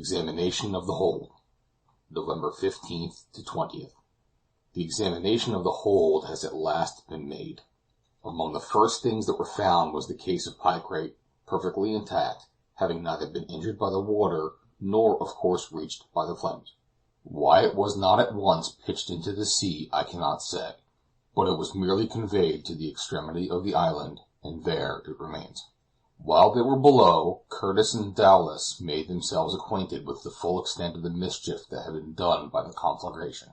Examination of the hold, November 15th to 20th. The examination of the hold has at last been made. Among the first things that were found was the case of picrate, perfectly intact, having neither been injured by the water, nor of course reached by the flames. Why it was not at once pitched into the sea I cannot say, but it was merely conveyed to the extremity of the island, and there it remains. While they were below, Curtis and Dowlas made themselves acquainted with the full extent of the mischief that had been done by the conflagration.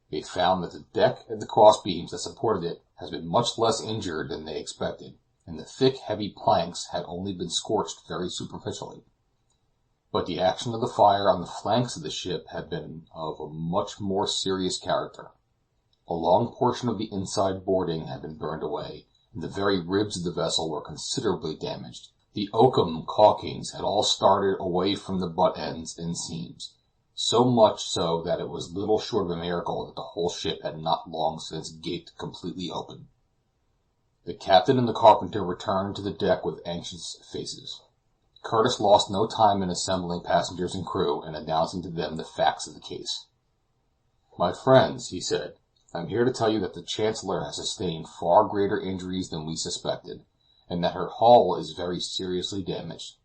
They found that the deck and the cross beams that supported it has been much less injured than they expected, and the thick, heavy planks had only been scorched very superficially. But the action of the fire on the flanks of the ship had been of a much more serious character. A long portion of the inside boarding had been burned away, and the very ribs of the vessel were considerably damaged. The oakum caulkings had all started away from the butt ends and seams, so much so that it was little short of a miracle that the whole ship had not long since gaped completely open. The captain and the carpenter returned to the deck with anxious faces. Curtis lost no time in assembling passengers and crew and announcing to them the facts of the case. "My friends," he said, "I am here to tell you that the Chancellor has sustained far greater injuries than we suspected, and that her hull is very seriously damaged.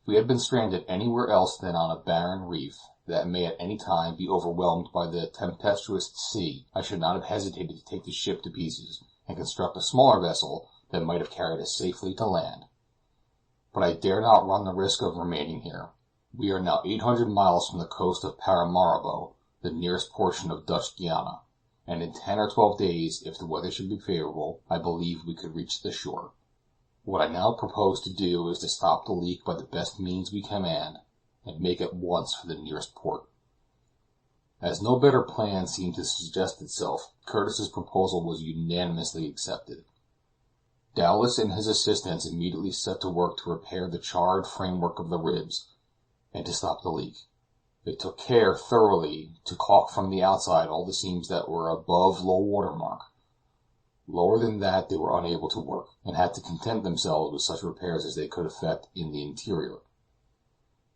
If we had been stranded anywhere else than on a barren reef that may at any time be overwhelmed by the tempestuous sea, I should not have hesitated to take the ship to pieces and construct a smaller vessel that might have carried us safely to land. But I dare not run the risk of remaining here. We are now 800 miles from the coast of Paramaribo, the nearest portion of Dutch Guiana, and in 10 or 12 days, if the weather should be favorable, I believe we could reach the shore. What I now propose to do is to stop the leak by the best means we command, and make at once for the nearest port." As no better plan seemed to suggest itself, Curtis's proposal was unanimously accepted. Dowlas and his assistants immediately set to work to repair the charred framework of the ribs, and to stop the leak. They took care thoroughly to caulk from the outside all the seams that were above low water mark. Lower than that they were unable to work, and had to content themselves with such repairs as they could effect in the interior.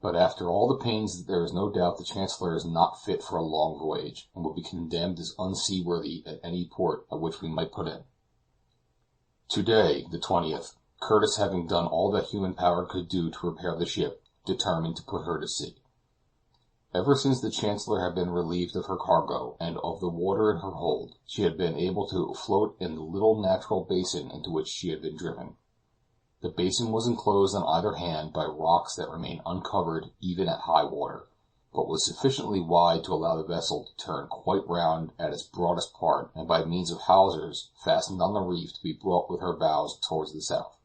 But after all the pains, there is no doubt the Chancellor is not fit for a long voyage, and will be condemned as unseaworthy at any port at which we might put in. Today, the 20th, Curtis, having done all that human power could do to repair the ship, determined to put her to sea. Ever since the Chancellor had been relieved of her cargo, and of the water in her hold, she had been able to float in the little natural basin into which she had been driven. The basin was enclosed on either hand by rocks that remained uncovered even at high water, but was sufficiently wide to allow the vessel to turn quite round at its broadest part, and by means of hawsers fastened on the reef to be brought with her bows towards the south,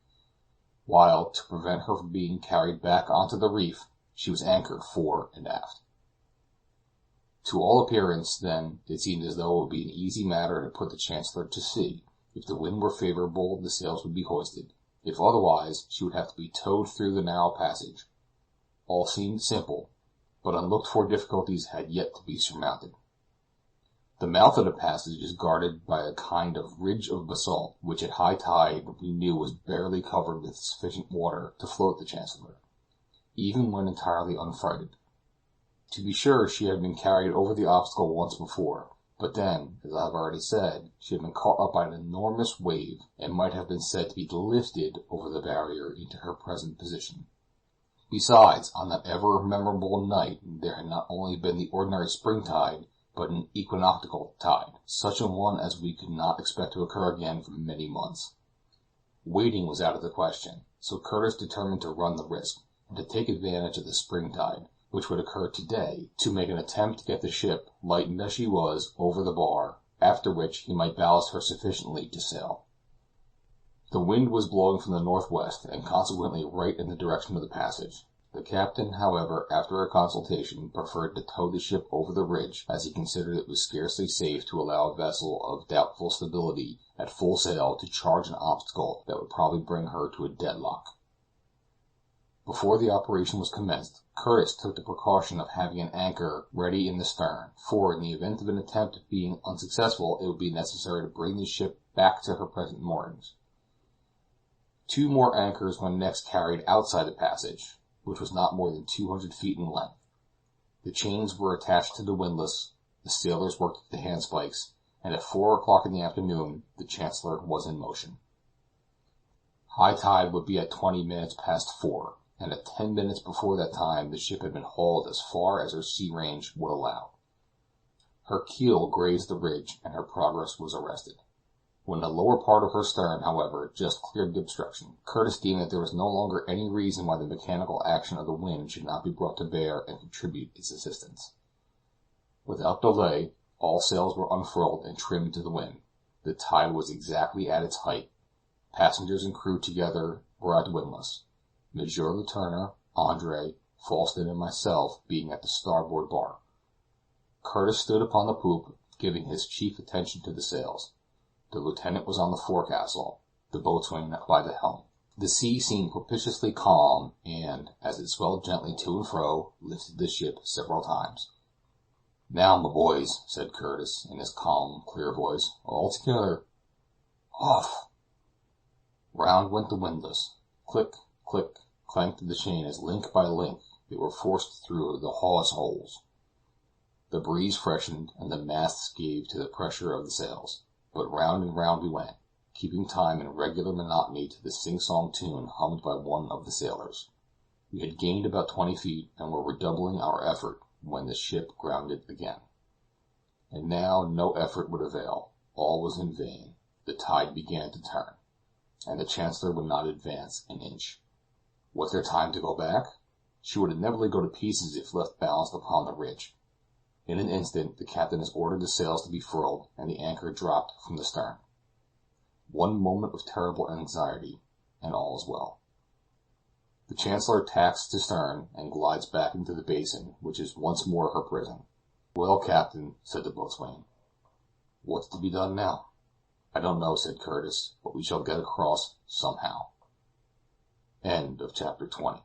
while, to prevent her from being carried back onto the reef, she was anchored fore and aft. To all appearance, then, it seemed as though it would be an easy matter to put the Chancellor to sea. If the wind were favorable, the sails would be hoisted. If otherwise, she would have to be towed through the narrow passage. All seemed simple, but unlooked-for difficulties had yet to be surmounted. The mouth of the passage is guarded by a kind of ridge of basalt, which at high tide we knew was barely covered with sufficient water to float the Chancellor, even when entirely unfreighted. To be sure, she had been carried over the obstacle once before, but then, as I have already said, she had been caught up by an enormous wave, and might have been said to be lifted over the barrier into her present position. Besides, on that ever memorable night there had not only been the ordinary spring tide, but an equinoctial tide, such a one as we could not expect to occur again for many months. Waiting was out of the question, so Curtis determined to run the risk, and to take advantage of the spring tide, which would occur today, to make an attempt to get the ship, lightened as she was, over the bar, after which he might ballast her sufficiently to sail. The wind was blowing from the northwest, and consequently right in the direction of the passage. The captain, however, after a consultation, preferred to tow the ship over the ridge, as he considered it was scarcely safe to allow a vessel of doubtful stability at full sail to charge an obstacle that would probably bring her to a deadlock. Before the operation was commenced, Curtis took the precaution of having an anchor ready in the stern, for in the event of an attempt being unsuccessful it would be necessary to bring the ship back to her present moorings. 2 more anchors were next carried outside the passage, which was not more than 200 feet in length. The chains were attached to the windlass, the sailors worked at the handspikes, and at 4 o'clock in the afternoon the Chancellor was in motion. High tide would be at 20 minutes past 4, and at 10 minutes before that time the ship had been hauled as far as her sea range would allow. Her keel grazed the ridge, and her progress was arrested. When the lower part of her stern, however, just cleared the obstruction, Curtis deemed that there was no longer any reason why the mechanical action of the wind should not be brought to bear and contribute its assistance. Without delay, all sails were unfurled and trimmed to the wind. The tide was exactly at its height. Passengers and crew together were at the windlass. Monsieur Letourneur, Andre, Falsten, and myself being at the starboard bar. Curtis stood upon the poop, giving his chief attention to the sails. The lieutenant was on the forecastle, the boatswain by the helm. The sea seemed propitiously calm, and, as it swelled gently to and fro, lifted the ship several times. "Now, my boys," said Curtis, in his calm, clear voice, "all together. Off!" Round went the windlass. Click, click, clanked the chain as link by link they were forced through the hawse holes. The breeze freshened, and the masts gave to the pressure of the sails, but round and round we went, keeping time in regular monotony to the sing-song tune hummed by one of the sailors. We had gained about 20 feet, and were redoubling our effort when the ship grounded again. And now no effort would avail. All was in vain. The tide began to turn, and the Chancellor would not advance an inch. Was there time to go back? She would inevitably go to pieces if left balanced upon the ridge. In an instant the captain has ordered the sails to be furled, and the anchor dropped from the stern. One moment of terrible anxiety, and all is well. The Chancellor tacks to stern, and glides back into the basin, which is once more her prison. "Well, captain," said the boatswain, "what's to be done now?" "I don't know," said Curtis, "but we shall get across somehow." Chapter 20.